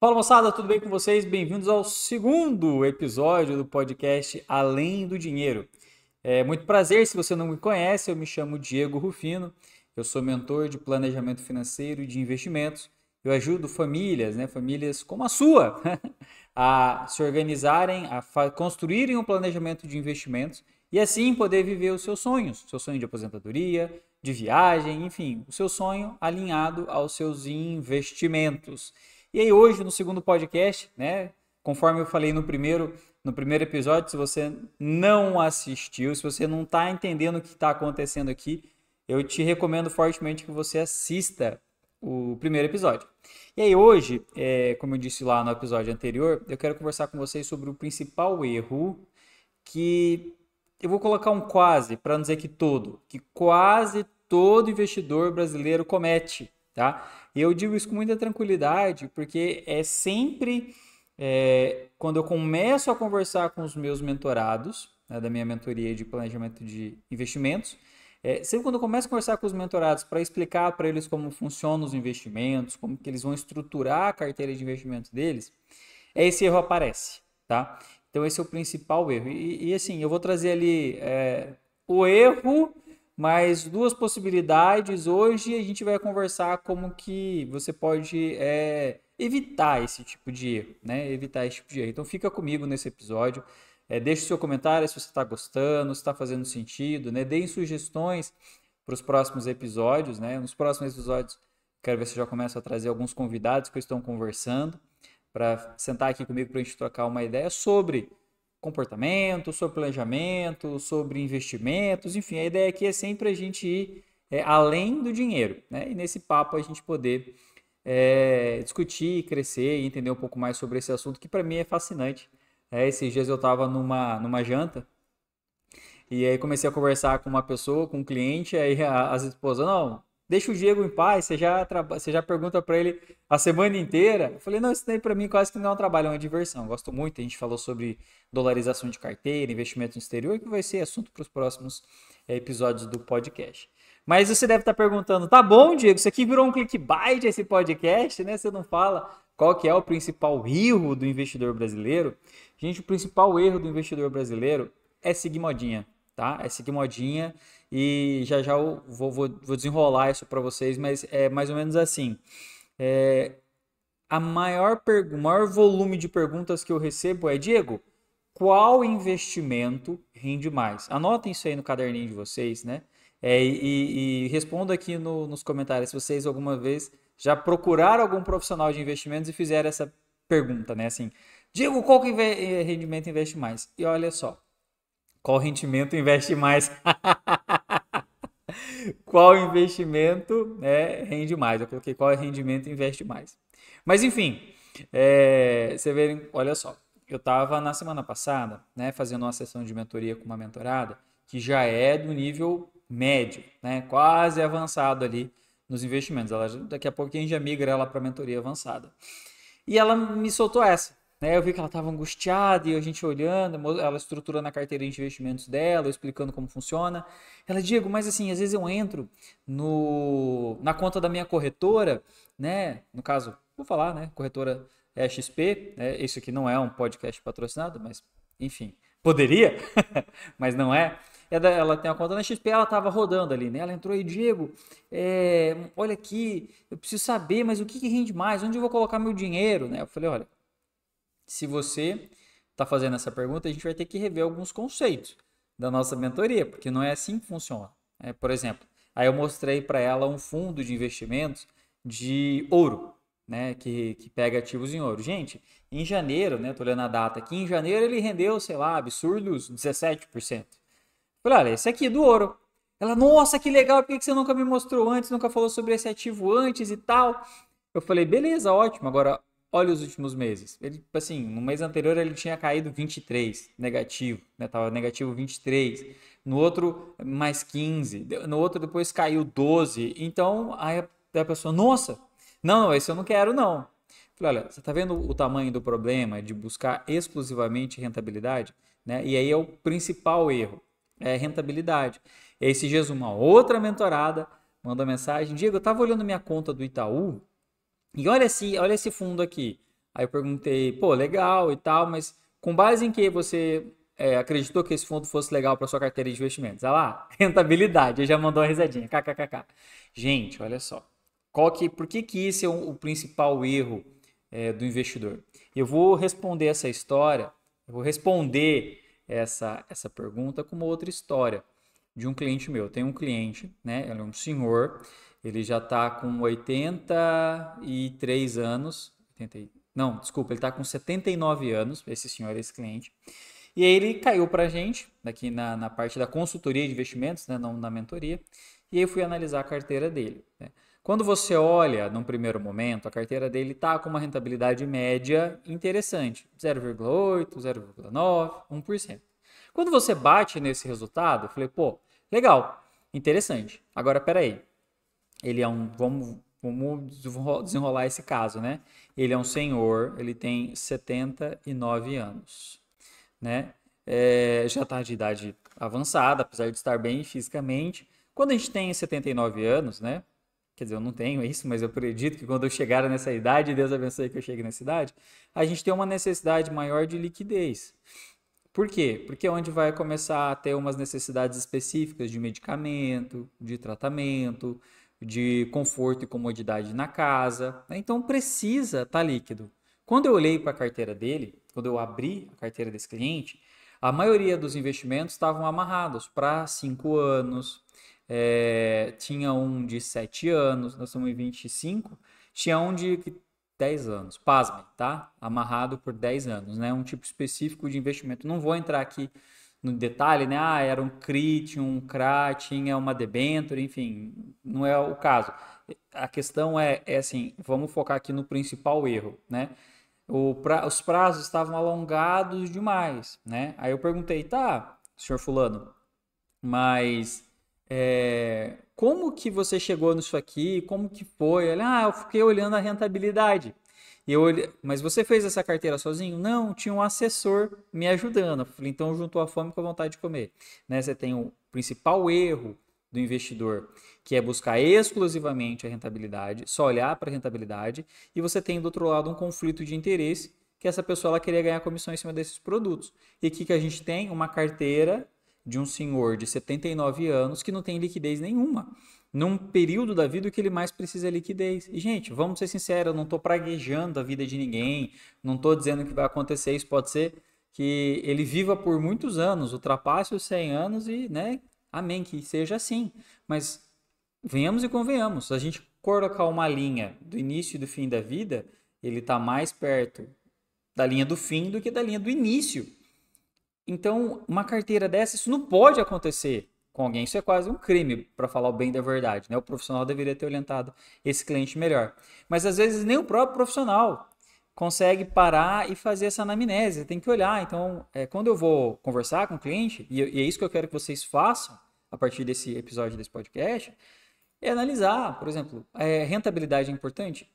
Fala moçada, tudo bem com vocês? Bem-vindos ao segundo episódio do podcast Além do Dinheiro. É muito prazer, se você não me conhece, eu me chamo Diego Rufino, eu sou mentor de planejamento financeiro e de investimentos. Eu ajudo famílias, famílias como a sua, a se organizarem, a construírem um planejamento de investimentos e assim poder viver os seus sonhos, seu sonho de aposentadoria, de viagem, enfim, o seu sonho alinhado aos seus investimentos. E aí hoje, no segundo podcast, conforme eu falei no primeiro episódio, se você não assistiu, se você não está entendendo o que está acontecendo aqui, eu te recomendo fortemente que você assista o primeiro episódio. E aí hoje, como eu disse lá no episódio anterior, eu quero conversar com vocês sobre o principal erro que eu vou colocar um quase, para não dizer que quase todo investidor brasileiro comete, tá? E eu digo isso com muita tranquilidade, porque é sempre quando eu começo a conversar com os meus mentorados, né, da minha mentoria de planejamento de investimentos, sempre quando eu começo a conversar com os mentorados para explicar para eles como funcionam os investimentos, como que eles vão estruturar a carteira de investimentos deles, esse erro aparece, tá? Então esse é o principal erro. E assim, eu vou trazer ali o erro, mais duas possibilidades. Hoje a gente vai conversar como que você pode evitar esse tipo de erro, né? Evitar esse tipo de erro. Então fica comigo nesse episódio. Deixe seu comentário se você está gostando, se está fazendo sentido, né? Deem sugestões para os próximos episódios, né? Nos próximos episódios, quero ver se eu já começo a trazer alguns convidados que estão conversando para sentar aqui comigo para a gente trocar uma ideia sobre comportamento, sobre planejamento, sobre investimentos, enfim, a ideia aqui é sempre a gente ir além do dinheiro, né? E nesse papo a gente poder discutir, crescer e entender um pouco mais sobre esse assunto que para mim é fascinante. Esses dias eu estava numa janta e aí comecei a conversar com uma pessoa, com um cliente, aí as esposas, não, deixa o Diego em paz, você já pergunta para ele a semana inteira. Eu falei, não, isso daí para mim quase que não é um trabalho, é uma diversão. Gosto muito, a gente falou sobre dolarização de carteira, investimento no exterior, que vai ser assunto para os próximos episódios do podcast. Mas você deve estar perguntando, tá bom, Diego, isso aqui virou um clickbait esse podcast, né? Você não fala qual que é o principal erro do investidor brasileiro. Gente, o principal erro do investidor brasileiro é seguir modinha, tá? É seguir modinha e já já eu vou desenrolar isso para vocês, mas é mais ou menos assim. O maior volume de perguntas que eu recebo é, Diego, qual investimento rende mais? Anotem isso aí no caderninho de vocês, né? E responda aqui nos comentários se vocês alguma vez já procuraram algum profissional de investimentos e fizeram essa pergunta, né? Assim, Diego, qual que rendimento investe mais? E olha só, qual rendimento investe mais? Qual investimento rende mais? Eu coloquei qual rendimento investe mais. Mas enfim, você vê, olha só, eu estava na semana passada, né, fazendo uma sessão de mentoria com uma mentorada que já é do nível médio, né, quase avançado ali nos investimentos. Daqui a pouquinho já migra ela para mentoria avançada. E ela me soltou essa. Né? Eu vi que ela estava angustiada e a gente olhando, ela estruturando a carteira de investimentos dela, eu explicando como funciona. Ela, Diego, mas assim, às vezes eu entro na conta da minha corretora, né? No caso, vou falar, né? Corretora XP, né? Isso aqui não é um podcast patrocinado, mas enfim, poderia, mas não é. Ela tem a conta na XP, ela estava rodando ali, né? Ela entrou e, Diego, olha aqui, eu preciso saber, mas o que rende mais? Onde eu vou colocar meu dinheiro? Né? Eu falei, olha, se você está fazendo essa pergunta, a gente vai ter que rever alguns conceitos da nossa mentoria, porque não é assim que funciona. Por exemplo, aí eu mostrei para ela um fundo de investimentos de ouro, né, que pega ativos em ouro. Gente, em janeiro, né, tô olhando a data aqui, em janeiro ele rendeu, sei lá, absurdos 17%. Falei, olha, esse aqui é do ouro. Ela, nossa, que legal, por que você nunca me mostrou antes, nunca falou sobre esse ativo antes e tal? Eu falei, beleza, ótimo, agora olha os últimos meses. Ele, assim, no mês anterior ele tinha caído 23, negativo, né? Tava negativo 23. No outro, mais 15. No outro, depois caiu 12. Então, aí a pessoa, nossa, não, esse eu não quero, não. Falei, olha, você tá vendo o tamanho do problema de buscar exclusivamente rentabilidade? Né? E aí é o principal erro, é rentabilidade. E aí, esses dias, uma outra mentorada mandou mensagem, Diego, eu tava olhando minha conta do Itaú, e olha esse fundo aqui. Aí eu perguntei, pô, legal e tal, mas com base em que você acreditou que esse fundo fosse legal para sua carteira de investimentos? Ah lá, rentabilidade. Ele já mandou uma risadinha, kkkk. Gente, olha só. Por que esse é o principal erro do investidor? Eu vou responder essa história, eu vou responder essa pergunta com uma outra história de um cliente meu. Tem um cliente, né? Ele é um senhor, ele já está com 83 anos, 80, não, desculpa, ele está com 79 anos, esse senhor, esse cliente. E aí ele caiu para a gente, aqui na parte da consultoria de investimentos, né, não na mentoria, e aí eu fui analisar a carteira dele. Né? Quando você olha, num primeiro momento, a carteira dele está com uma rentabilidade média interessante, 0,8, 0,9, 1%. Quando você bate nesse resultado, eu falei, pô, legal, interessante. Agora, peraí, ele é um, vamos desenrolar esse caso, né? Ele é um senhor, ele tem 79 anos, né? Já está de idade avançada, apesar de estar bem fisicamente. Quando a gente tem 79 anos, né? Quer dizer, eu não tenho isso, mas eu acredito que quando eu chegar nessa idade, Deus abençoe que eu chegue nessa idade, a gente tem uma necessidade maior de liquidez. Por quê? Porque é onde vai começar a ter umas necessidades específicas de medicamento, de tratamento, de conforto e comodidade na casa, né? Então precisa estar líquido. Quando eu olhei para a carteira dele, quando eu abri a carteira desse cliente, a maioria dos investimentos estavam amarrados para 5 anos, tinha um de 7 anos, nós estamos em 25, tinha um de 10 anos, pasmem, tá? Amarrado por 10 anos, né? Um tipo específico de investimento. Não vou entrar aqui no detalhe, né? Ah, era um CRI, tinha um CRA, tinha uma debênture, enfim, não é o caso. A questão é assim, vamos focar aqui no principal erro, né? Os prazos estavam alongados demais, né? Aí eu perguntei, tá, senhor fulano, mas como que você chegou nisso aqui? Como que foi? Ele, eu fiquei olhando a rentabilidade. Mas você fez essa carteira sozinho? Não, tinha um assessor me ajudando. Eu falei, então juntou a fome com a vontade de comer. Né? Você tem o principal erro do investidor, que é buscar exclusivamente a rentabilidade, só olhar para a rentabilidade, e você tem do outro lado um conflito de interesse, que essa pessoa ela queria ganhar comissão em cima desses produtos. E aqui que a gente tem uma carteira de um senhor de 79 anos que não tem liquidez nenhuma. Num período da vida que ele mais precisa é liquidez. E, gente, vamos ser sinceros, eu não estou praguejando a vida de ninguém, não estou dizendo que vai acontecer isso. Pode ser que ele viva por muitos anos, ultrapasse os 100 anos e, né, amém, que seja assim. Mas venhamos e convenhamos, se a gente colocar uma linha do início e do fim da vida, ele está mais perto da linha do fim do que da linha do início. Então, uma carteira dessa, isso não pode acontecer com alguém. Isso é quase um crime, para falar o bem da verdade, né? O profissional deveria ter orientado esse cliente melhor. Mas às vezes nem o próprio profissional consegue parar e fazer essa anamnese. Tem que olhar. Então, quando eu vou conversar com o cliente, e é isso que eu quero que vocês façam a partir desse episódio desse podcast, é analisar, por exemplo, rentabilidade é importante?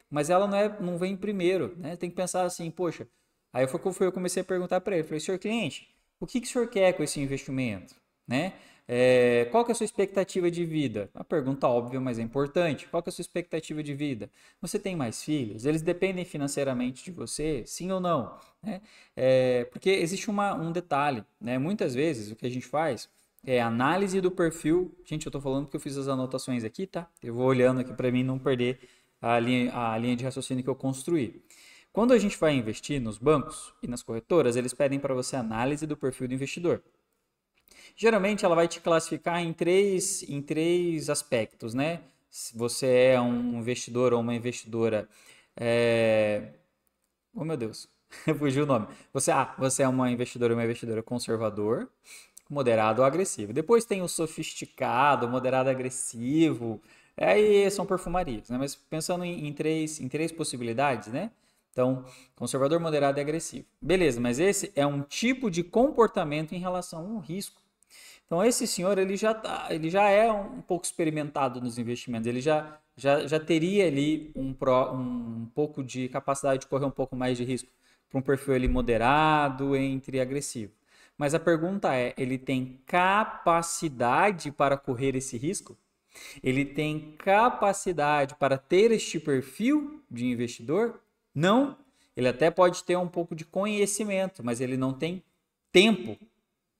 Mas ela não vem primeiro, né? Tem que pensar assim, poxa, aí eu comecei a perguntar para ele, falei, senhor cliente, o que o senhor quer com esse investimento? Né? Qual que é a sua expectativa de vida? Uma pergunta óbvia, mas é importante. Qual que é a sua expectativa de vida? Você tem mais filhos? Eles dependem financeiramente de você? Sim ou não? Né? Porque existe um detalhe, né? Muitas vezes o que a gente faz é análise do perfil. Gente, eu estou falando porque eu fiz as anotações aqui, tá? Eu vou olhando aqui para mim não perder a linha de raciocínio que eu construí. Quando a gente vai investir nos bancos e nas corretoras, eles pedem para você análise do perfil do investidor. Geralmente ela vai te classificar em três aspectos, né? Se você é um investidor ou uma investidora. Oh meu Deus, fugiu o nome. Você é uma investidora ou uma investidora conservador, moderado ou agressivo. Depois tem o sofisticado, moderado agressivo. Aí são perfumarias, né? Mas pensando em três possibilidades, né? Então, conservador, moderado e agressivo. Beleza, mas esse é um tipo de comportamento em relação a um risco. Então, esse senhor ele já é um pouco experimentado nos investimentos, ele já teria ali um pouco de capacidade de correr um pouco mais de risco para um perfil ali moderado entre agressivo. Mas a pergunta é, ele tem capacidade para correr esse risco? Ele tem capacidade para ter este perfil de investidor? Não, ele até pode ter um pouco de conhecimento, mas ele não tem tempo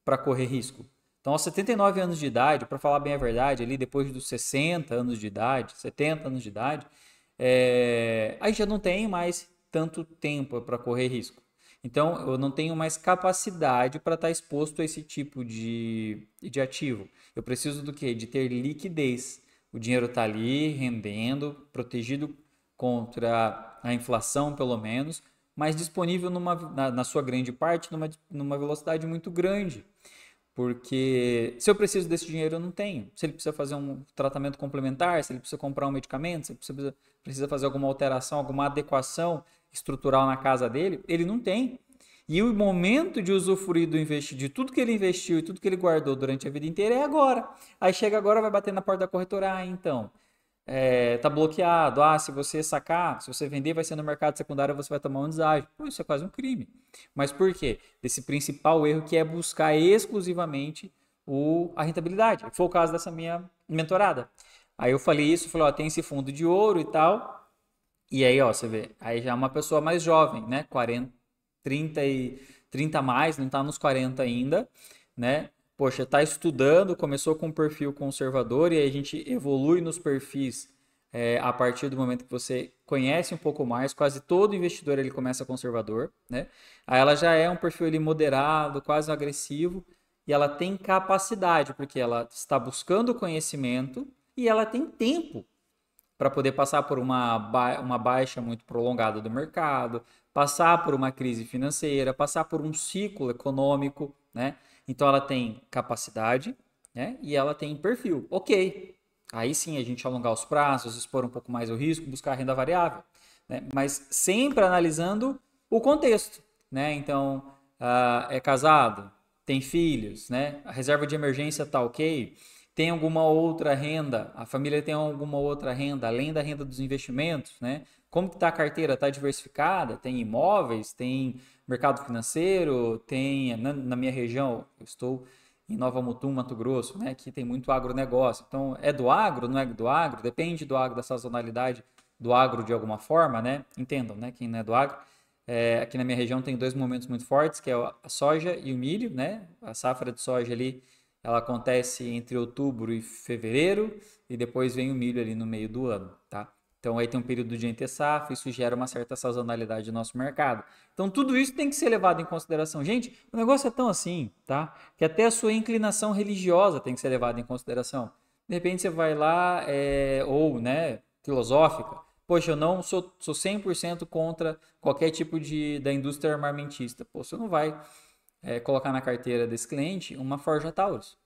para correr risco. Então, aos 79 anos de idade, para falar bem a verdade, ali depois dos 60 anos de idade, 70 anos de idade, aí já não tem mais tanto tempo para correr risco. Então, eu não tenho mais capacidade para estar exposto a esse tipo de ativo. Eu preciso do quê? De ter liquidez. O dinheiro está ali rendendo, protegido contra a inflação, pelo menos, mas disponível na sua grande parte numa velocidade muito grande. Porque se eu preciso desse dinheiro, eu não tenho. Se ele precisa fazer um tratamento complementar, se ele precisa comprar um medicamento, se ele precisa fazer alguma alteração, alguma adequação estrutural na casa dele, ele não tem. E o momento de usufruir de tudo que ele investiu e tudo que ele guardou durante a vida inteira é agora. Aí chega agora, vai bater na porta da corretora. Ah, então, tá bloqueado. Ah, se você sacar, se você vender, vai ser no mercado secundário, você vai tomar um deságio. Pô, isso é quase um crime. Mas por quê? Desse principal erro que é buscar exclusivamente a rentabilidade. Foi o caso dessa minha mentorada. Aí eu falei isso, falei, ó, tem esse fundo de ouro e tal. E aí, ó, você vê, aí já é uma pessoa mais jovem, né? 30 a mais, não tá nos 40 ainda, né? Poxa, tá estudando, começou com um perfil conservador e aí a gente evolui nos perfis a partir do momento que você conhece um pouco mais. Quase todo investidor ele começa conservador, né? Aí ela já é um perfil ali moderado, quase agressivo e ela tem capacidade, porque ela está buscando conhecimento e ela tem tempo para poder passar por uma baixa muito prolongada do mercado, passar por uma crise financeira, passar por um ciclo econômico, né? Então ela tem capacidade, né? E ela tem perfil. Ok. Aí sim a gente alongar os prazos, expor um pouco mais o risco, buscar renda variável, né? Mas sempre analisando o contexto, né? Então, é casado, tem filhos, né? A reserva de emergência tá ok, tem alguma outra renda, a família tem alguma outra renda, além da renda dos investimentos, né? Como que está a carteira? Está diversificada? Tem imóveis? Tem mercado financeiro? Tem, na minha região, eu estou em Nova Mutum, Mato Grosso, né? Aqui tem muito agronegócio. Então, é do agro? Não é do agro? Depende do agro, da sazonalidade do agro de alguma forma, né? Entendam, né? Quem não é do agro. Aqui na minha região tem dois momentos muito fortes, que é a soja e o milho, né? A safra de soja ali ela acontece entre outubro e fevereiro e depois vem o milho ali no meio do ano, tá? Então aí tem um período de entre safra, isso gera uma certa sazonalidade no nosso mercado. Então tudo isso tem que ser levado em consideração. Gente, o negócio é tão assim, tá? Que até a sua inclinação religiosa tem que ser levada em consideração. De repente você vai lá, ou, né, filosófica. Poxa, eu não sou 100% contra qualquer tipo da indústria armamentista. Pô, você não vai colocar na carteira desse cliente uma Forja Taurus,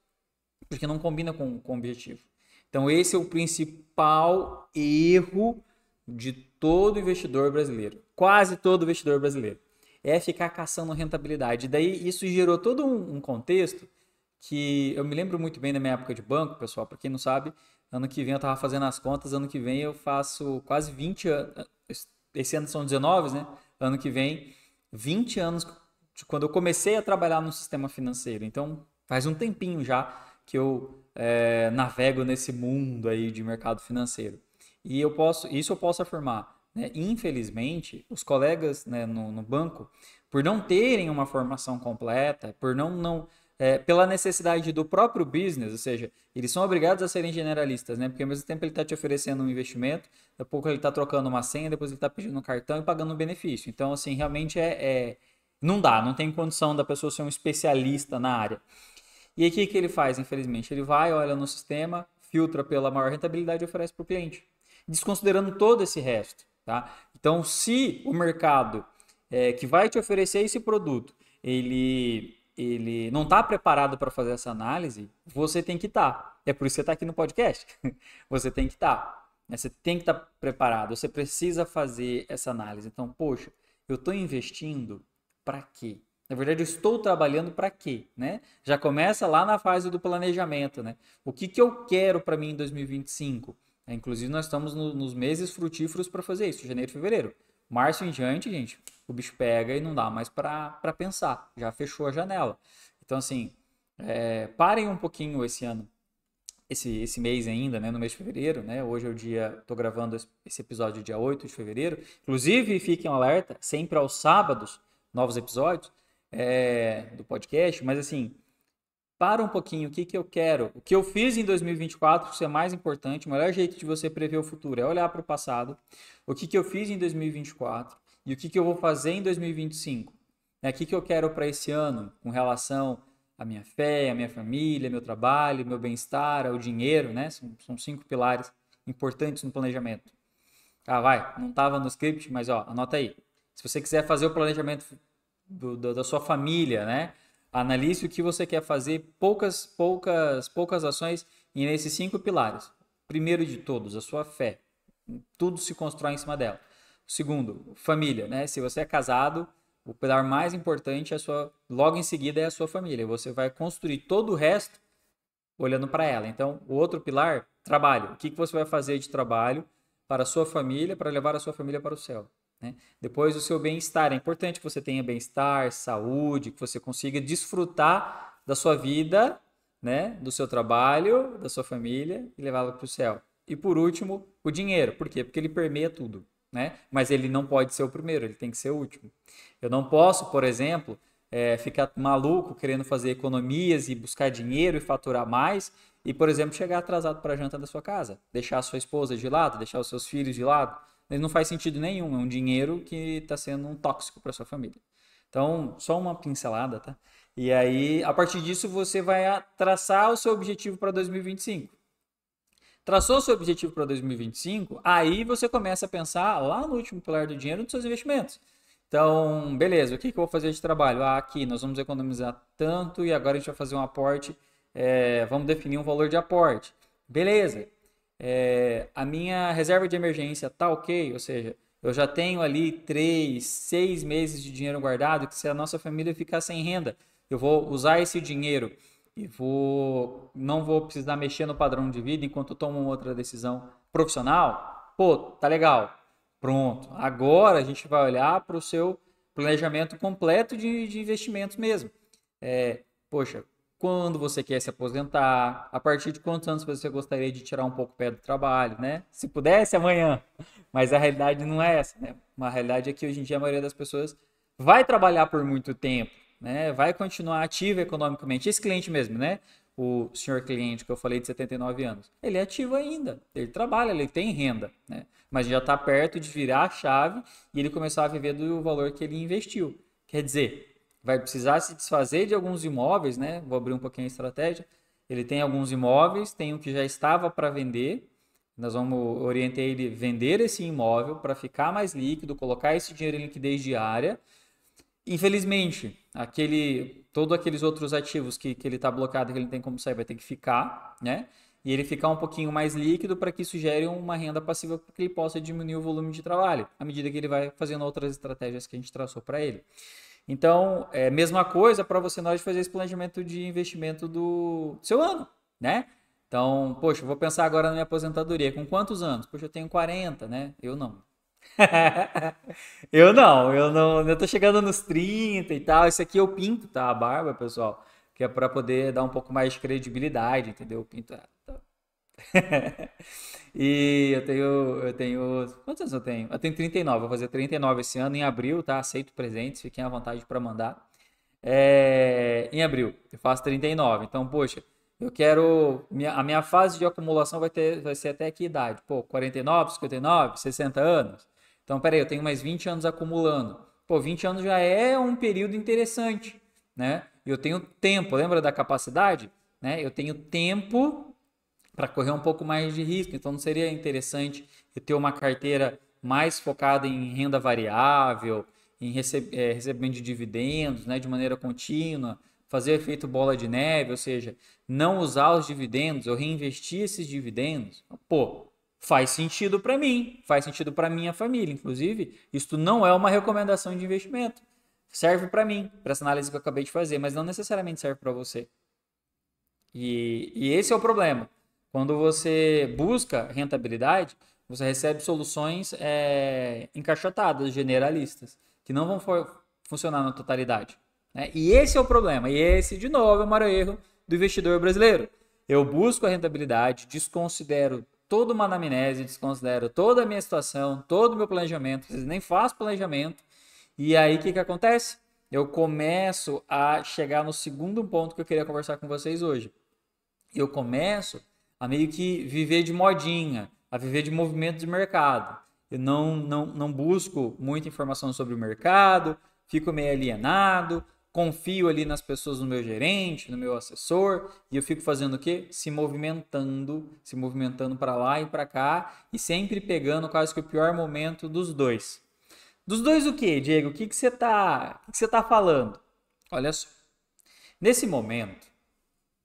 porque não combina com o objetivo. Então, esse é o principal erro de todo investidor brasileiro, quase todo investidor brasileiro, é ficar caçando rentabilidade. E daí isso gerou todo um contexto que eu me lembro muito bem da minha época de banco, pessoal, para quem não sabe, ano que vem eu estava fazendo as contas, ano que vem eu faço quase 20 anos, esse ano são 19, né? Ano que vem, 20 anos de quando eu comecei a trabalhar no sistema financeiro. Então, faz um tempinho já que eu navego nesse mundo aí de mercado financeiro. E isso eu posso afirmar, né? Infelizmente, os colegas, né, no banco, por não terem uma formação completa, por pela necessidade do próprio business, ou seja, eles são obrigados a serem generalistas, né? Porque ao mesmo tempo ele está te oferecendo um investimento, daqui a pouco ele está trocando uma senha, depois ele está pedindo um cartão e pagando um benefício. Então, assim, realmente não dá, não tem condição da pessoa ser um especialista na área. E aí o que ele faz, infelizmente? Ele vai, olha no sistema, filtra pela maior rentabilidade e oferece para o cliente, desconsiderando todo esse resto, tá? Então, se o mercado que vai te oferecer esse produto, ele não está preparado para fazer essa análise, você tem que estar. É por isso que você está aqui no podcast. Você tem que estar. Você tem que estar preparado. Você precisa fazer essa análise. Então, poxa, eu estou investindo para quê? Na verdade, eu estou trabalhando para quê, né? Já começa lá na fase do planejamento, né? O que eu quero para mim em 2025? Inclusive, nós estamos nos meses frutíferos para fazer isso, janeiro e fevereiro. Março em diante, gente, o bicho pega e não dá mais para pensar. Já fechou a janela. Então, assim, parem um pouquinho esse ano esse mês ainda, né, no mês de fevereiro, né? Hoje é o dia, tô gravando esse episódio dia 8 de fevereiro. Inclusive, fiquem alerta, sempre aos sábados, novos episódios do podcast, mas assim, para um pouquinho, o que que eu quero, o que eu fiz em 2024, isso é mais importante, o melhor jeito de você prever o futuro é olhar para o passado, o que que eu fiz em 2024 e o que que eu vou fazer em 2025. O que que eu quero para esse ano com relação à minha fé, à minha família, meu trabalho, meu bem-estar, ao dinheiro, né? São 5 pilares importantes no planejamento. Ah, vai, não estava no script, mas ó, anota aí. Se você quiser fazer o planejamento da sua família, né? Analise o que você quer fazer, poucas ações e nesses 5 pilares. Primeiro de todos, a sua fé. Tudo se constrói em cima dela. Segundo, família, né? Se você é casado, o pilar mais importante é logo em seguida é a sua família. Você vai construir todo o resto olhando para ela. Então, o outro pilar, trabalho. O que você vai fazer de trabalho para a sua família, para levar a sua família para o céu? Né? Depois, o seu bem-estar. É importante que você tenha bem-estar, saúde, que você consiga desfrutar da sua vida, né? Do seu trabalho, da sua família e levá-la para o céu. E por último, o dinheiro. Por quê? Porque ele permeia tudo. Né? Mas ele não pode ser o primeiro, ele tem que ser o último. Eu não posso, por exemplo, ficar maluco querendo fazer economias e buscar dinheiro e faturar mais e, por exemplo, chegar atrasado para a janta da sua casa, deixar a sua esposa de lado, deixar os seus filhos de lado. Ele não faz sentido nenhum, é um dinheiro que está sendo um tóxico para sua família. Então, só uma pincelada, tá? E aí, a partir disso, você vai traçar o seu objetivo para 2025. Traçou seu objetivo para 2025, aí você começa a pensar lá no último pilar do dinheiro nos seus investimentos. Então, beleza, o que eu vou fazer de trabalho? Ah, aqui nós vamos economizar tanto e agora a gente vai fazer um aporte, vamos definir um valor de aporte. Beleza, a minha reserva de emergência tá ok, ou seja, eu já tenho ali 3, 6 meses de dinheiro guardado, que se a nossa família ficar sem renda, eu vou usar esse dinheiro e não vou precisar mexer no padrão de vida enquanto eu tomo uma outra decisão profissional. Pô, tá legal. Pronto. Agora a gente vai olhar para o seu planejamento completo de investimentos mesmo. Poxa, quando você quer se aposentar, a partir de quantos anos você gostaria de tirar um pouco o pé do trabalho, né? Se pudesse, amanhã. Mas a realidade não é essa, né? A realidade é que hoje em dia a maioria das pessoas vai trabalhar por muito tempo, né? Vai continuar ativo economicamente. Esse cliente mesmo, né? O senhor cliente que eu falei de 79 anos, ele é ativo ainda, ele trabalha, ele tem renda, né? Mas já está perto de virar a chave e ele começar a viver do valor que ele investiu. Quer dizer, vai precisar se desfazer de alguns imóveis, né? Vou abrir um pouquinho a estratégia. Ele tem alguns imóveis, tem o que já estava para vender. Nós vamos orientar ele a vender esse imóvel para ficar mais líquido, colocar esse dinheiro em liquidez diária. Infelizmente, todos aqueles outros ativos que ele está blocado, que ele não tem como sair, vai ter que ficar, né? E ele ficar um pouquinho mais líquido para que isso gere uma renda passiva para que ele possa diminuir o volume de trabalho, à medida que ele vai fazendo outras estratégias que a gente traçou para ele. Então, mesma coisa para você na hora de fazer esse planejamento de investimento do seu ano, né? Então, poxa, eu vou pensar agora na minha aposentadoria. Com quantos anos? Poxa, eu tenho 40, né? Eu não. Eu tô chegando nos 30 e tal. Esse aqui eu pinto, tá? A barba, pessoal, que é para poder dar um pouco mais de credibilidade, entendeu? Eu pinto. E eu tenho, quantos anos eu tenho? Eu tenho 39, vou fazer 39 esse ano em abril, tá? Aceito presentes, fiquem à vontade para mandar. Em abril, eu faço 39. Então, poxa, eu quero. A minha fase de acumulação vai ser até que idade? Pô, 49, 59, 60 anos? Então, peraí, eu tenho mais 20 anos acumulando. Pô, 20 anos já é um período interessante, né? Eu tenho tempo, lembra da capacidade? Né? Eu tenho tempo para correr um pouco mais de risco. Então, não seria interessante eu ter uma carteira mais focada em renda variável, em recebimento de dividendos, né, de maneira contínua, fazer efeito bola de neve, ou seja, não usar os dividendos, eu reinvestir esses dividendos? Pô, faz sentido para mim, faz sentido para minha família. Inclusive, isso não é uma recomendação de investimento. Serve para mim, para essa análise que eu acabei de fazer, mas não necessariamente serve para você. E esse é o problema. Quando você busca rentabilidade, você recebe soluções encaixotadas, generalistas, que não vão funcionar na totalidade. Né? E esse é o problema. E esse, de novo, é o maior erro do investidor brasileiro. Eu busco a rentabilidade, desconsidero toda uma anamnese, desconsidero toda a minha situação, todo o meu planejamento, às vezes nem faço planejamento. E aí, o que acontece? Eu começo a chegar no segundo ponto que eu queria conversar com vocês hoje. Eu começo a meio que viver de modinha, a viver de movimento de mercado. Eu não busco muita informação sobre o mercado, fico meio alienado, confio ali nas pessoas, no meu gerente, no meu assessor, e eu fico fazendo o quê? Se movimentando para lá e para cá, e sempre pegando quase que o pior momento dos dois. Dos dois o quê, Diego? O que você tá falando? Olha só. Nesse momento,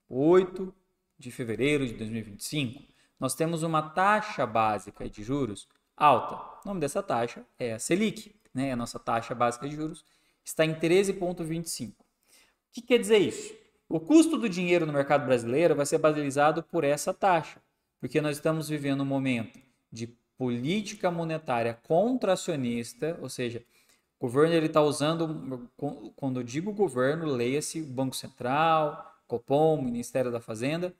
8 de fevereiro de 2025, nós temos uma taxa básica de juros alta. O nome dessa taxa é a Selic, né? A nossa taxa básica de juros está em 13,25. O que quer dizer isso? O custo do dinheiro no mercado brasileiro vai ser balizado por essa taxa, porque nós estamos vivendo um momento de política monetária contracionista, ou seja, o governo está usando, quando eu digo governo, leia-se Banco Central, Copom, Ministério da Fazenda,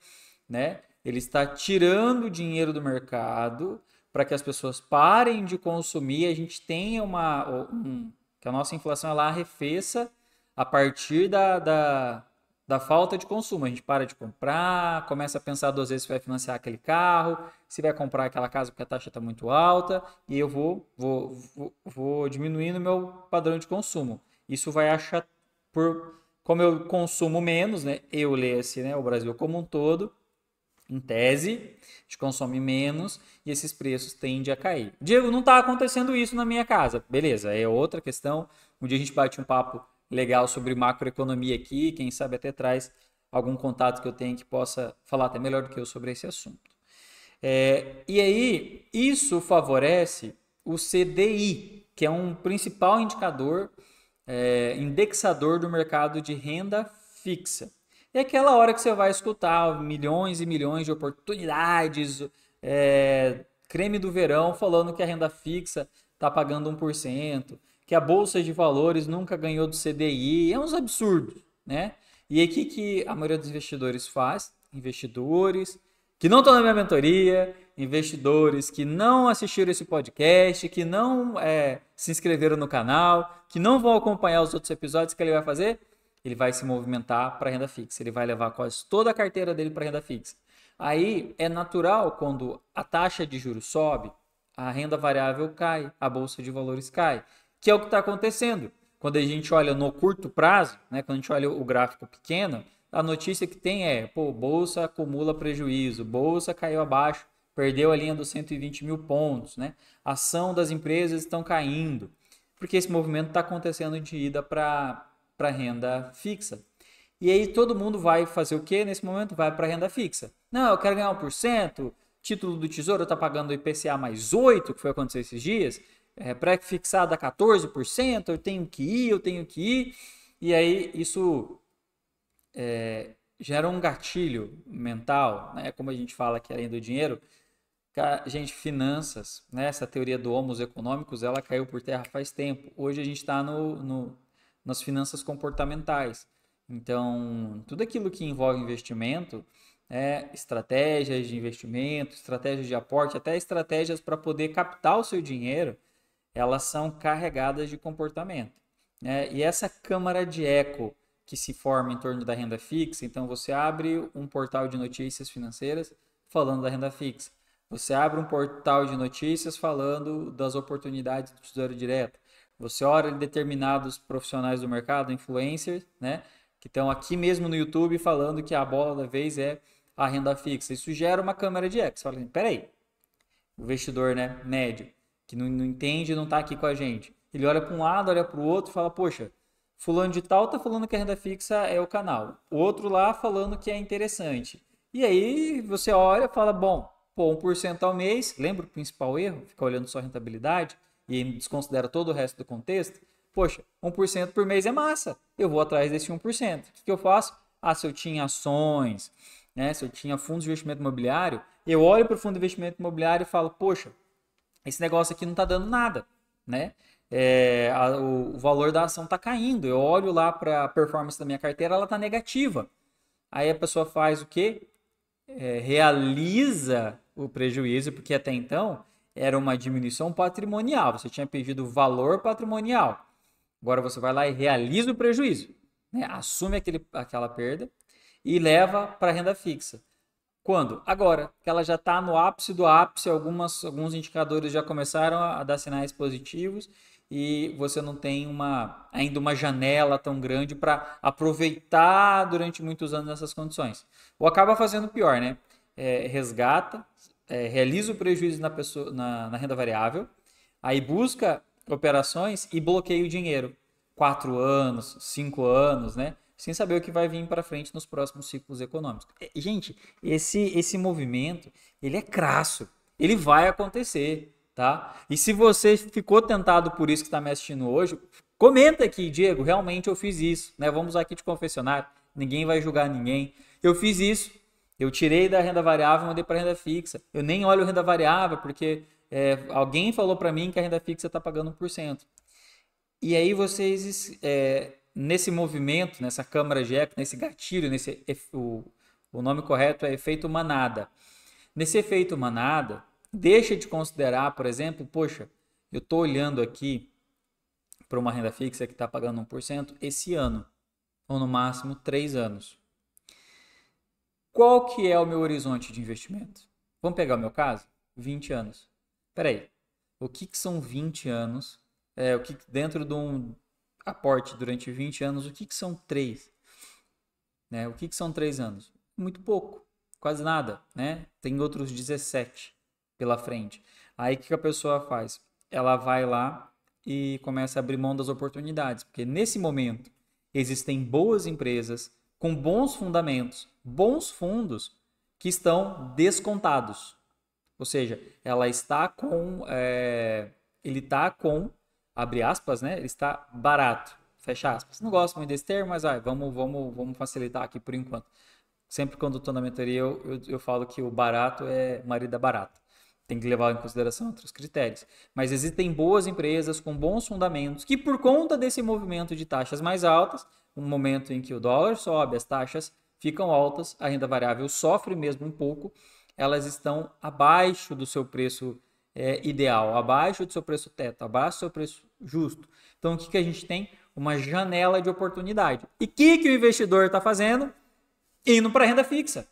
né? Ele está tirando o dinheiro do mercado para que as pessoas parem de consumir, a gente tenha que a nossa inflação ela arrefeça a partir da falta de consumo. A gente para de comprar, começa a pensar duas vezes se vai financiar aquele carro, se vai comprar aquela casa porque a taxa está muito alta, e eu vou diminuindo o meu padrão de consumo. Isso vai achar, como eu consumo menos, né? Eu leio-se, né? O Brasil como um todo, em tese, a gente consome menos e esses preços tendem a cair. Diego, não está acontecendo isso na minha casa. Beleza, é outra questão. Um dia a gente bate um papo legal sobre macroeconomia aqui, quem sabe até traz algum contato que eu tenha que possa falar até melhor do que eu sobre esse assunto. E aí, isso favorece o CDI, que é um principal indicador, indexador do mercado de renda fixa. É aquela hora que você vai escutar milhões e milhões de oportunidades, creme do verão falando que a renda fixa está pagando 1%, que a Bolsa de Valores nunca ganhou do CDI, é uns absurdos, né? E aí o que a maioria dos investidores faz? Investidores que não estão na minha mentoria, investidores que não assistiram esse podcast, que não se inscreveram no canal, que não vão acompanhar os outros episódios, que ele vai fazer? Ele vai se movimentar para renda fixa, ele vai levar quase toda a carteira dele para renda fixa. Aí é natural, quando a taxa de juros sobe, a renda variável cai, a bolsa de valores cai, que é o que está acontecendo. Quando a gente olha no curto prazo, né, quando a gente olha o gráfico pequeno, a notícia que tem bolsa acumula prejuízo, bolsa caiu abaixo, perdeu a linha dos 120 mil pontos, né? A ação das empresas estão caindo, porque esse movimento está acontecendo de ida para renda fixa. E aí todo mundo vai fazer o que nesse momento? Vai para renda fixa. Não, eu quero ganhar 1%, título do Tesouro está pagando IPCA mais 8%, que foi acontecer esses dias, pré-fixado a 14%, eu tenho que ir. E aí isso gera um gatilho mental, né? Como a gente fala aqui além do dinheiro, gente, finanças, né? Essa teoria do homos econômicos, ela caiu por terra faz tempo. Hoje a gente está nas finanças comportamentais. Então, tudo aquilo que envolve investimento, estratégias de investimento, estratégias de aporte, até estratégias para poder captar o seu dinheiro, elas são carregadas de comportamento, né? E essa câmara de eco que se forma em torno da renda fixa, então você abre um portal de notícias financeiras falando da renda fixa. Você abre um portal de notícias falando das oportunidades do Tesouro Direto. Você olha determinados profissionais do mercado, influencers, né, que estão aqui mesmo no YouTube falando que a bola da vez é a renda fixa. Isso gera uma câmara de eco. Você fala assim, peraí, o investidor, né, médio, que não entende e não está aqui com a gente. Ele olha para um lado, olha para o outro e fala, poxa, fulano de tal está falando que a renda fixa é o canal. O outro lá falando que é interessante. E aí você olha e fala, bom, 1% ao mês, lembra o principal erro? Ficar olhando só a rentabilidade e desconsidera todo o resto do contexto. Poxa, 1% por mês é massa. Eu vou atrás desse 1%. O que eu faço? Se eu tinha ações, né, se eu tinha fundos de investimento imobiliário, eu olho para o fundo de investimento imobiliário e falo, poxa, esse negócio aqui não está dando nada, né? O valor da ação está caindo. Eu olho lá para a performance da minha carteira, ela está negativa. Aí a pessoa faz o quê? realiza o prejuízo, porque até então era uma diminuição patrimonial, você tinha pedido valor patrimonial. Agora você vai lá e realiza o prejuízo, né? Assume aquela perda e leva para a renda fixa. Quando? Agora, que ela já está no ápice do ápice, alguns indicadores já começaram a dar sinais positivos e você não tem ainda uma janela tão grande para aproveitar durante muitos anos nessas condições. Ou acaba fazendo pior, né? Resgata, realiza o prejuízo na renda variável, aí busca operações e bloqueia o dinheiro. 4 anos, 5 anos, né? Sem saber o que vai vir para frente nos próximos ciclos econômicos. Gente, esse movimento, ele é crasso, ele vai acontecer, tá? E se você ficou tentado por isso que está me assistindo hoje, comenta aqui, Diego, realmente eu fiz isso, né? Vamos aqui de confessionário, ninguém vai julgar ninguém. Eu fiz isso, eu tirei da renda variável e mandei para renda fixa. Eu nem olho renda variável porque alguém falou para mim que a renda fixa está pagando 1%. E aí vocês, nesse movimento, nessa câmara de eco, nesse gatilho, o nome correto é efeito manada. Nesse efeito manada, deixa de considerar, por exemplo, poxa, eu estou olhando aqui para uma renda fixa que está pagando 1% esse ano, ou no máximo 3 anos. Qual que é o meu horizonte de investimento? Vamos pegar o meu caso? 20 anos. Espera aí, o que são 20 anos? Dentro de um aporte durante 20 anos, o que são 3? Né? O que são 3 anos? Muito pouco, quase nada, né? Tem outros 17 pela frente. Aí o que a pessoa faz? Ela vai lá e começa a abrir mão das oportunidades, porque nesse momento existem boas empresas com bons fundamentos, bons fundos que estão descontados. Ou seja, ela está com... ele está com abre aspas, né? Ele está barato, fecha aspas. Não gosto muito desse termo, mas vamos facilitar aqui por enquanto. Sempre quando estou na mentoria, eu falo que o barato é marido da barata. Tem que levar em consideração outros critérios. Mas existem boas empresas com bons fundamentos que, por conta desse movimento de taxas mais altas, no momento em que o dólar sobe, as taxas ficam altas, a renda variável sofre mesmo um pouco, elas estão abaixo do seu preço ideal, abaixo do seu preço teto, abaixo do seu preço justo. Então, o que a gente tem? Uma janela de oportunidade. E o que o investidor está fazendo? Indo para a renda fixa,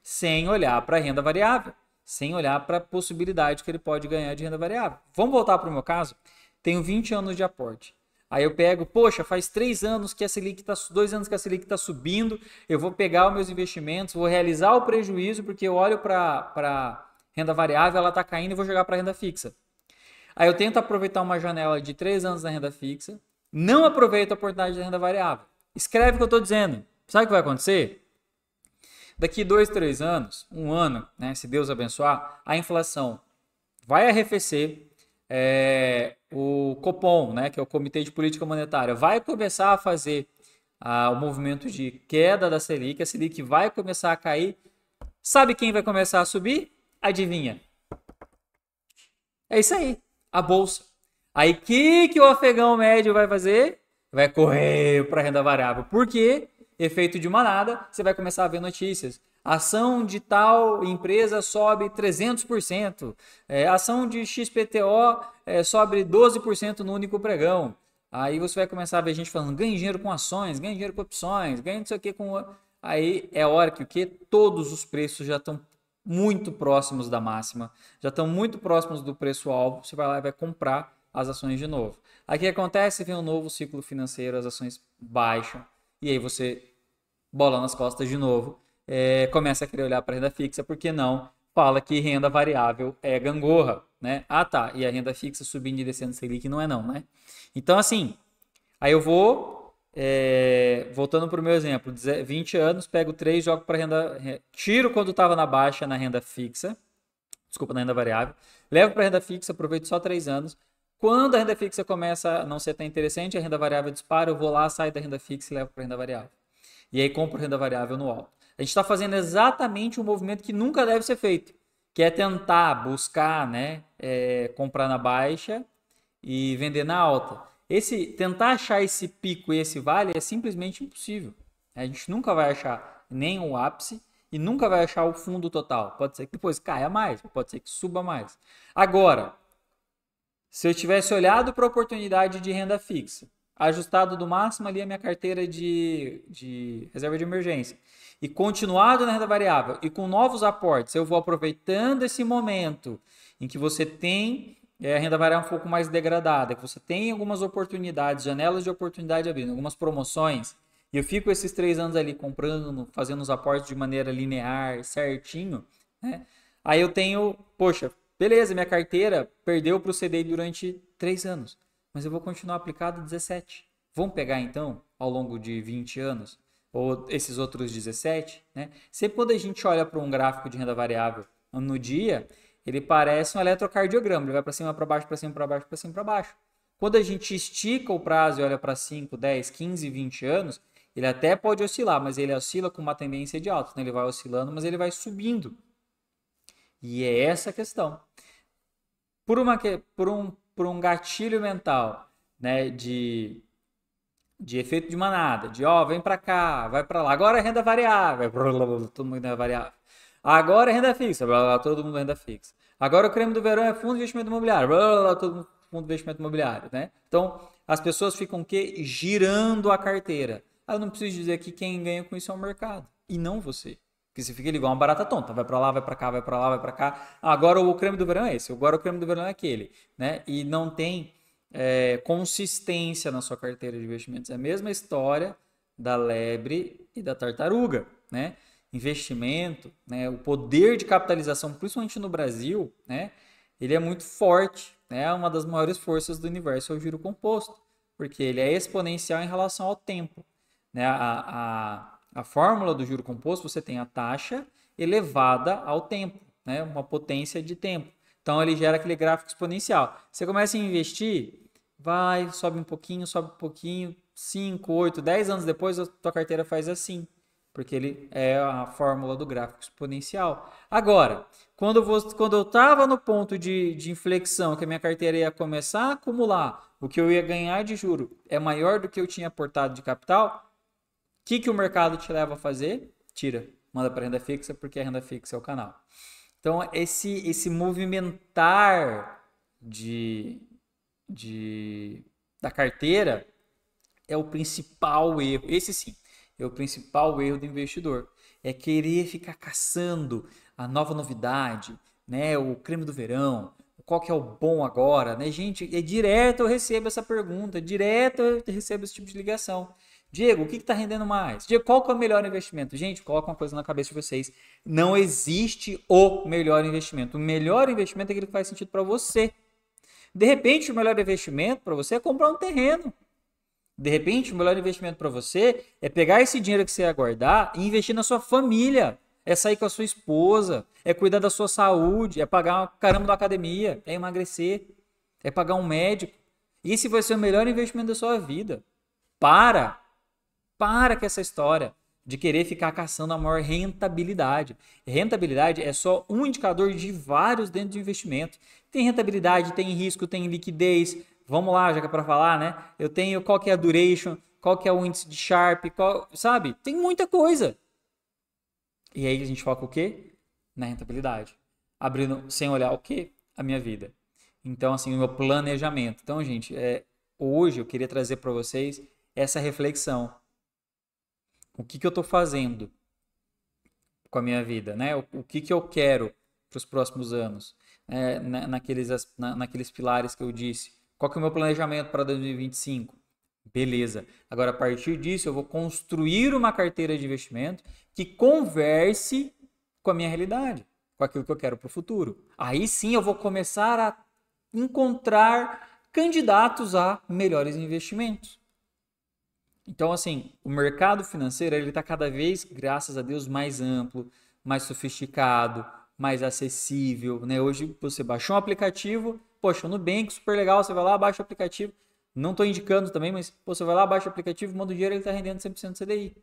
sem olhar para a renda variável, sem olhar para a possibilidade que ele pode ganhar de renda variável. Vamos voltar para o meu caso? Tenho 20 anos de aporte. Aí eu pego, poxa, faz 3 anos que a Selic está, 2 anos que a Selic está subindo, eu vou pegar os meus investimentos, vou realizar o prejuízo, porque eu olho para renda variável, ela está caindo e vou jogar para renda fixa. Aí eu tento aproveitar uma janela de 3 anos na renda fixa, não aproveito a oportunidade da renda variável. Escreve o que eu estou dizendo. Sabe o que vai acontecer? Daqui 2, 3 anos, um ano, né, se Deus abençoar, a inflação vai arrefecer, o Copom, né, que é o Comitê de Política Monetária, vai começar a fazer o movimento de queda da Selic, a Selic vai começar a cair. Sabe quem vai começar a subir? Adivinha? É isso aí, a bolsa. Aí o que o afegão médio vai fazer? Vai correr para a renda variável. Por quê? Efeito de manada, você vai começar a ver notícias. Ação de tal empresa sobe 300%. Ação de XPTO sobe 12% no único pregão. Aí você vai começar a ver gente falando, ganhe dinheiro com ações, ganhe dinheiro com opções, ganhe não sei o que com... Aí é hora que o quê? Todos os preços já estão muito próximos da máxima, já estão muito próximos do preço-alvo, você vai lá e vai comprar as ações de novo. Aí o que acontece? Vem um novo ciclo financeiro, as ações baixam, e aí você bola nas costas de novo, começa a querer olhar para a renda fixa, porque não fala que renda variável é gangorra, né? Ah, tá, e a renda fixa subindo e descendo Selic não é não, né? Então, assim, aí eu vou... voltando para o meu exemplo, 20 anos, pego 3, jogo para renda, tiro quando estava na baixa na renda fixa, desculpa, na renda variável, levo para renda fixa, aproveito só 3 anos. Quando a renda fixa começa a não ser tão interessante, a renda variável dispara, eu vou lá, saio da renda fixa e levo para renda variável. E aí compro renda variável no alto. A gente está fazendo exatamente um movimento que nunca deve ser feito, que é tentar buscar, né, comprar na baixa e vender na alta. Tentar achar esse pico e esse vale é simplesmente impossível. A gente nunca vai achar nem o ápice e nunca vai achar o fundo total. Pode ser que depois caia mais, pode ser que suba mais. Agora, se eu tivesse olhado para a oportunidade de renda fixa, ajustado do máximo ali a minha carteira de reserva de emergência e continuado na renda variável e com novos aportes, eu vou aproveitando esse momento em que você tem a renda variável um pouco mais degradada, que você tem algumas oportunidades, janelas de oportunidade abrindo, algumas promoções, e eu fico esses 3 anos ali comprando, fazendo os aportes de maneira linear, certinho, né? Aí eu tenho, poxa, beleza, minha carteira perdeu para o CDI durante 3 anos, mas eu vou continuar aplicado 17. Vamos pegar então, ao longo de 20 anos, ou esses outros 17, né? Sempre quando a gente olha para um gráfico de renda variável no dia, ele parece um eletrocardiograma, ele vai para cima, para baixo, para cima, para baixo, para cima, para baixo. Quando a gente estica o prazo e olha para 5, 10, 15, 20 anos, ele até pode oscilar, mas ele oscila com uma tendência de alta, né? Ele vai oscilando, mas ele vai subindo. E é essa a questão. Por um gatilho mental, né, de efeito de manada, de vem para cá, vai para lá, agora é renda variável, todo mundo renda variável. Agora é renda fixa, todo mundo renda fixa. Agora o creme do verão é fundo de investimento imobiliário, todo mundo fundo de investimento imobiliário, né? Então, as pessoas ficam o quê? Girando a carteira. Eu não preciso dizer que quem ganha com isso é o mercado, e não você. Porque você fica igual uma barata tonta, vai para lá, vai para cá, vai para lá, vai para cá. Agora o creme do verão é esse, agora o creme do verão é aquele, né? E não tem consistência na sua carteira de investimentos. É a mesma história da lebre e da tartaruga, né? Investimento, né? O poder de capitalização, principalmente no Brasil, né? Ele é muito forte, né? Uma das maiores forças do universo é o juro composto, porque ele é exponencial em relação ao tempo, né? A fórmula do juro composto, você tem a taxa elevada ao tempo, né? Uma potência de tempo. Então ele gera aquele gráfico exponencial. Você começa a investir, sobe um pouquinho, 5, 8, 10 anos depois a tua carteira faz assim, porque ele é a fórmula do gráfico exponencial. Agora, quando eu estava no ponto de inflexão, que a minha carteira ia começar a acumular, o que eu ia ganhar de juro é maior do que eu tinha aportado de capital, o que o mercado te leva a fazer? Tira, manda para renda fixa, porque a renda fixa é o canal. Então, esse movimentar da carteira é o principal erro. Esse sim, é o principal erro do investidor. É querer ficar caçando a nova novidade, né? O creme do verão, qual que é o bom agora, né? Gente, direto eu recebo essa pergunta, direto eu recebo esse tipo de ligação. Diego, o que está rendendo mais? Diego, qual que é o melhor investimento? Gente, coloca uma coisa na cabeça de vocês. Não existe o melhor investimento. O melhor investimento é aquele que faz sentido para você. De repente, o melhor investimento para você é comprar um terreno. De repente, o melhor investimento para você é pegar esse dinheiro que você ia guardar e investir na sua família. É sair com a sua esposa, é cuidar da sua saúde, é pagar caramba da academia, é emagrecer, é pagar um médico. Esse vai ser o melhor investimento da sua vida. Para com essa história de querer ficar caçando a maior rentabilidade. Rentabilidade é só um indicador de vários dentro de investimento. Tem rentabilidade, tem risco, tem liquidez. Vamos lá, já que é para falar, né? Eu tenho qual que é a duration, qual que é o índice de Sharpe, sabe? Tem muita coisa. E aí a gente foca o quê? Na rentabilidade. Abrindo, sem olhar o quê? A minha vida. Então, assim, o meu planejamento. Então, gente, hoje eu queria trazer para vocês essa reflexão. O que eu estou fazendo com a minha vida, né? O que eu quero para os próximos anos, naqueles pilares que eu disse. Qual que é o meu planejamento para 2025? Beleza. Agora, a partir disso, eu vou construir uma carteira de investimento que converse com a minha realidade, com aquilo que eu quero para o futuro. Aí sim eu vou começar a encontrar candidatos a melhores investimentos. Então, assim, o mercado financeiro ele está cada vez, graças a Deus, mais amplo, mais sofisticado, mais acessível, né? Hoje você baixou um aplicativo, poxa, o Nubank, super legal, você vai lá, baixa o aplicativo. Não estou indicando também, mas você vai lá, baixa o aplicativo, manda o dinheiro, ele está rendendo 100% CDI.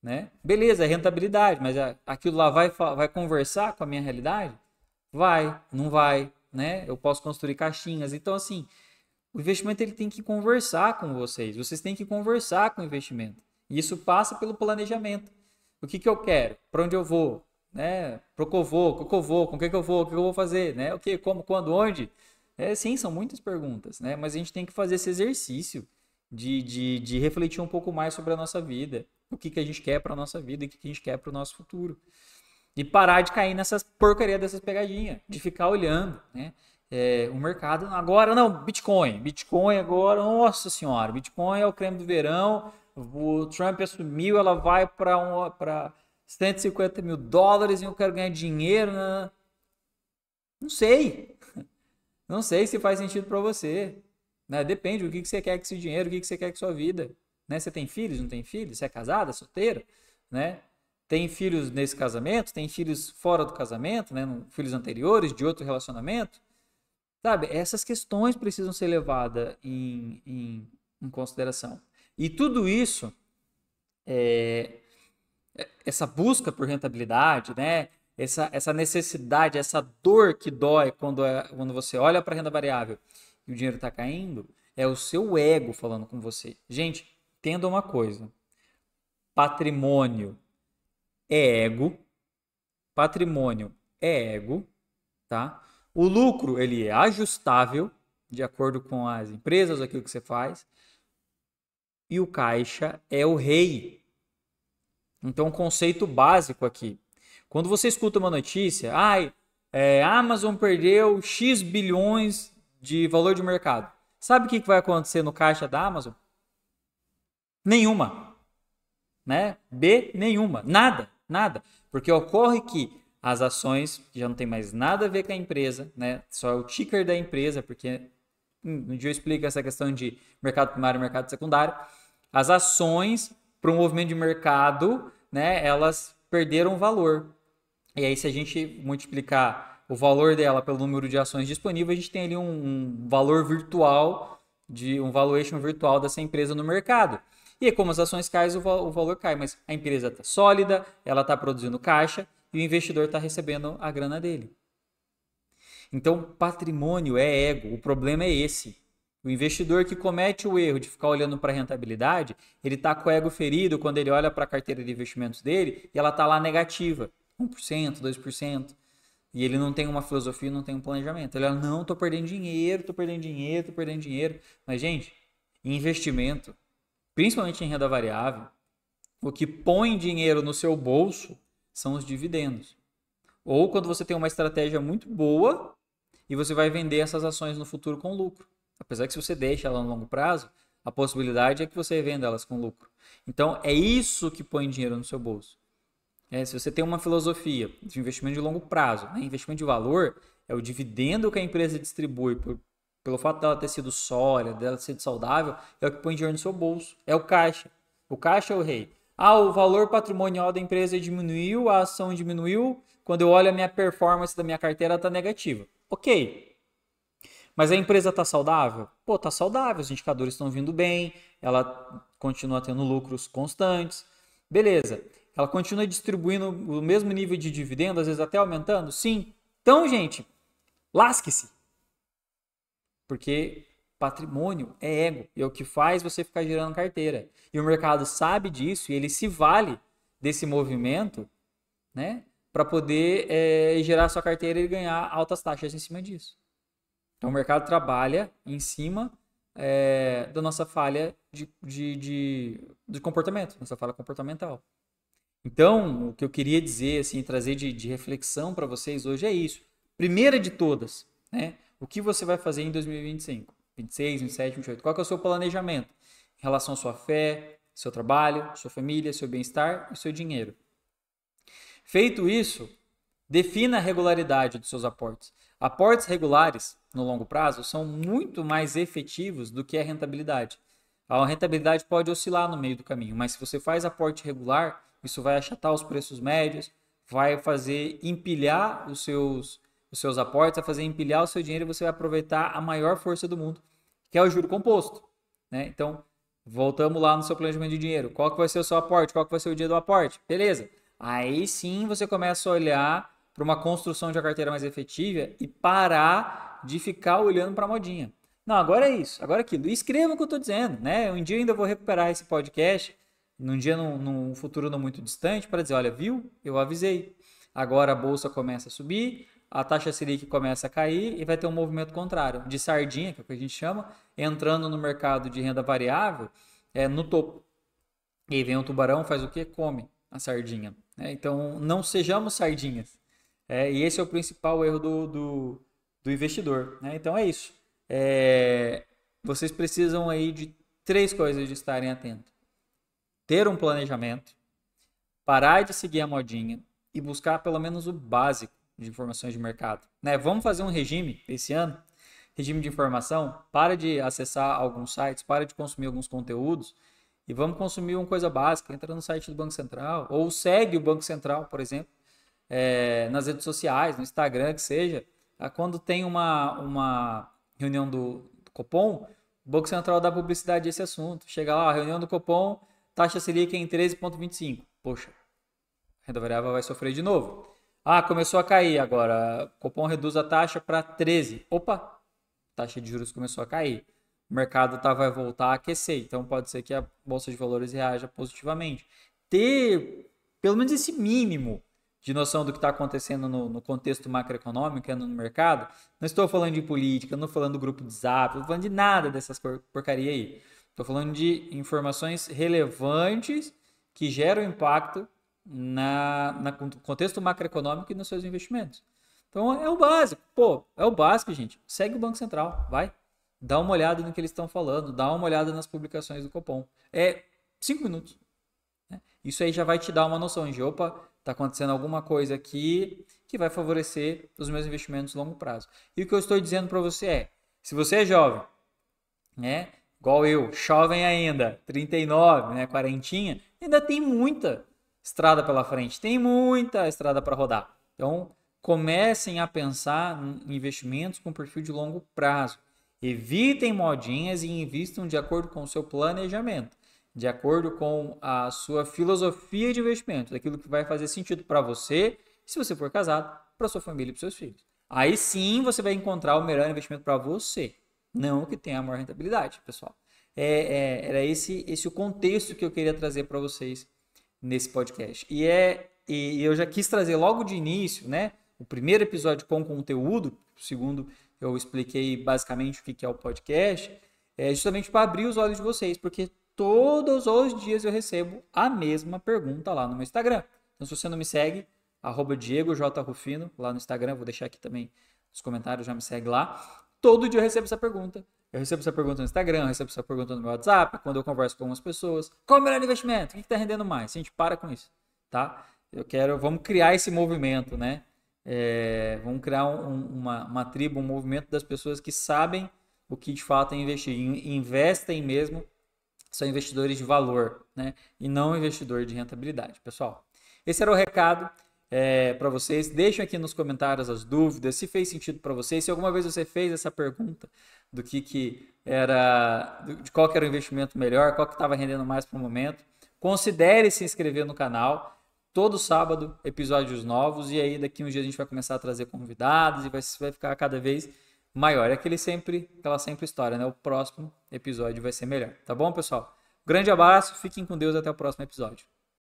Né? Beleza, é rentabilidade, mas aquilo lá vai conversar com a minha realidade? Vai, não vai, né? Eu posso construir caixinhas. Então, assim, o investimento ele tem que conversar com vocês. Vocês têm que conversar com o investimento. E isso passa pelo planejamento. O que eu quero? Para onde eu vou? Né? Para que eu vou? Com o que eu vou? O que eu vou fazer? Né? O que? Como? Quando? Onde? Sim, são muitas perguntas, né? Mas a gente tem que fazer esse exercício de refletir um pouco mais sobre a nossa vida. O que a gente quer para a nossa vida e o que a gente quer para o nosso futuro. E parar de cair nessas porcaria dessas pegadinhas, de ficar olhando, né? O mercado agora não, Bitcoin agora, nossa senhora, Bitcoin é o creme do verão, o Trump assumiu, ela vai para $150 mil e eu quero ganhar dinheiro, né? Não sei, não sei se faz sentido para você, né? Depende do que você quer com esse dinheiro, o que você quer com sua vida, né? Você tem filhos, não tem filhos? Você é casada, solteiro, né? Tem filhos nesse casamento, tem filhos fora do casamento, né? Filhos anteriores, de outro relacionamento. Sabe, essas questões precisam ser levadas em consideração. E tudo isso, essa busca por rentabilidade, né? Essa necessidade, essa dor que dói quando você olha para a renda variável e o dinheiro está caindo, é o seu ego falando com você. Gente, entenda uma coisa. Patrimônio é ego. Patrimônio é ego, tá? O lucro, ele é ajustável, de acordo com as empresas, aquilo que você faz. E o caixa é o rei. Então, um conceito básico aqui. Quando você escuta uma notícia, a Amazon perdeu X bilhões de valor de mercado. Sabe o que vai acontecer no caixa da Amazon? Nenhuma. Né? Nenhuma. Nada. Porque ocorre que as ações já não tem mais nada a ver com a empresa, né? Só é o ticker da empresa, porque um dia eu explico essa questão de mercado primário e mercado secundário. As ações, para um movimento de mercado, né, elas perderam valor. E aí, se a gente multiplicar o valor dela pelo número de ações disponíveis, a gente tem ali um valor virtual, um valuation virtual dessa empresa no mercado. E aí, como as ações caem, o valor cai, mas a empresa está sólida, ela está produzindo caixa, e o investidor está recebendo a grana dele. Então, patrimônio é ego. O problema é esse. O investidor que comete o erro de ficar olhando para a rentabilidade, ele está com o ego ferido quando ele olha para a carteira de investimentos dele e ela está lá negativa. 1%, 2%. E ele não tem uma filosofia, não tem um planejamento. Ele fala, não, estou perdendo dinheiro. Mas, gente, investimento, principalmente em renda variável, o que põe dinheiro no seu bolso são os dividendos. Ou quando você tem uma estratégia muito boa e você vai vender essas ações no futuro com lucro. Apesar que se você deixa ela no longo prazo, a possibilidade é que você venda elas com lucro. Então, é isso que põe dinheiro no seu bolso. Se você tem uma filosofia de investimento de longo prazo, né? Investimento de valor, é o dividendo que a empresa distribui pelo fato dela ter sido sólida, dela ter sido saudável, é o que põe dinheiro no seu bolso. É o caixa. O caixa é o rei. O valor patrimonial da empresa diminuiu, a ação diminuiu. Quando eu olho a minha performance da minha carteira, está negativa. Ok. Mas a empresa está saudável? Pô, está saudável. Os indicadores estão vindo bem. Ela continua tendo lucros constantes. Beleza. Ela continua distribuindo o mesmo nível de dividendo, às vezes até aumentando? Sim. Então, gente, lasque-se. Porque patrimônio é ego, é o que faz você ficar girando carteira. E o mercado sabe disso e ele se vale desse movimento, né, para poder gerar sua carteira e ganhar altas taxas em cima disso. Então o mercado trabalha em cima da nossa falha de comportamento, nossa falha comportamental. Então, o que eu queria dizer, assim, trazer de reflexão para vocês hoje é isso. Primeira de todas, né, o que você vai fazer em 2025? 26, 27, 28. Qual que é o seu planejamento em relação à sua fé, seu trabalho, sua família, seu bem-estar e seu dinheiro? Feito isso, defina a regularidade dos seus aportes. Aportes regulares, no longo prazo, são muito mais efetivos do que a rentabilidade. A rentabilidade pode oscilar no meio do caminho, mas se você faz aporte regular, isso vai achatar os preços médios, vai fazer empilhar os seus aportes, vai fazer empilhar o seu dinheiro e você vai aproveitar a maior força do mundo, que é o juro composto, né? Então, voltamos lá no seu planejamento de dinheiro. Qual que vai ser o seu aporte? Qual que vai ser o dia do aporte? Beleza. Aí sim você começa a olhar para uma construção de uma carteira mais efetiva e parar de ficar olhando para a modinha. Não, agora é isso, agora é aquilo. E escreva o que eu estou dizendo, né? Um dia ainda vou recuperar esse podcast num futuro não muito distante, para dizer, olha, viu? Eu avisei. Agora a bolsa começa a subir, a taxa Selic começa a cair e vai ter um movimento contrário, de sardinha, que é o que a gente chama, entrando no mercado de renda variável, no topo. E aí vem o tubarão, faz o quê? Come a sardinha. Né? Então, não sejamos sardinhas. E esse é o principal erro do investidor. Né? Então, é isso. Vocês precisam aí de 3 coisas de estarem atentos. Ter um planejamento, parar de seguir a modinha e buscar pelo menos o básico de informações de mercado. Né? Vamos fazer um regime esse ano, regime de informação, para de acessar alguns sites, para de consumir alguns conteúdos e vamos consumir uma coisa básica, entra no site do Banco Central ou segue o Banco Central, por exemplo, nas redes sociais, no Instagram, que seja. Quando tem uma reunião do Copom, o Banco Central dá publicidade a esse assunto. Chega lá, reunião do Copom, taxa Selic em 13,25. Poxa, a renda variável vai sofrer de novo. Começou a cair agora. O Copom reduz a taxa para 13. Opa, a taxa de juros começou a cair. O mercado vai voltar a aquecer. Então pode ser que a Bolsa de Valores reaja positivamente. Ter pelo menos esse mínimo de noção do que está acontecendo no contexto macroeconômico, no mercado. Não estou falando de política, não estou falando do grupo de Zap, não estou falando de nada dessas porcaria aí. Estou falando de informações relevantes que geram impacto no contexto macroeconômico e nos seus investimentos. Então é o básico. É o básico, gente. Segue o Banco Central, vai. Dá uma olhada no que eles estão falando, dá uma olhada nas publicações do Copom. 5 minutos. Né? Isso aí já vai te dar uma noção de, está acontecendo alguma coisa aqui que vai favorecer os meus investimentos a longo prazo. E o que eu estou dizendo para você se você é jovem, né, igual eu, jovem ainda, 39, né, quarentinha, ainda tem muita estrada pela frente, tem muita estrada para rodar. Então, comecem a pensar em investimentos com perfil de longo prazo. Evitem modinhas e invistam de acordo com o seu planejamento, de acordo com a sua filosofia de investimento, daquilo que vai fazer sentido para você, se você for casado, para sua família e para seus filhos. Aí sim você vai encontrar o melhor investimento para você, não o que tem a maior rentabilidade, pessoal. Era esse o contexto que eu queria trazer para vocês nesse podcast. E eu já quis trazer logo de início, né? O primeiro episódio com conteúdo, o segundo eu expliquei basicamente o que é o podcast, justamente para abrir os olhos de vocês, porque todos os dias eu recebo a mesma pergunta lá no meu Instagram. Então, se você não me segue, @DiegoJRufino, lá no Instagram, vou deixar aqui também nos comentários, já me segue lá. Todo dia eu recebo essa pergunta. Eu recebo essa pergunta no Instagram, eu recebo essa pergunta no meu WhatsApp, quando eu converso com algumas pessoas. Qual é o melhor investimento? O que está rendendo mais? Gente, para com isso, tá? Vamos criar esse movimento, né? Vamos criar uma tribo, um movimento das pessoas que sabem o que de fato é investir. Investem mesmo, são investidores de valor, né? E não investidor de rentabilidade, pessoal. Esse era o recado para vocês. Deixem aqui nos comentários as dúvidas, se fez sentido para vocês, se alguma vez você fez essa pergunta de qual que era o investimento melhor, qual que estava rendendo mais para o momento. Considere se inscrever no canal. Todo sábado, episódios novos, e aí daqui uns dias a gente vai começar a trazer convidados e vai ficar cada vez maior. Aquela sempre história, né? O próximo episódio vai ser melhor. Tá bom, pessoal? Grande abraço, fiquem com Deus, até o próximo episódio.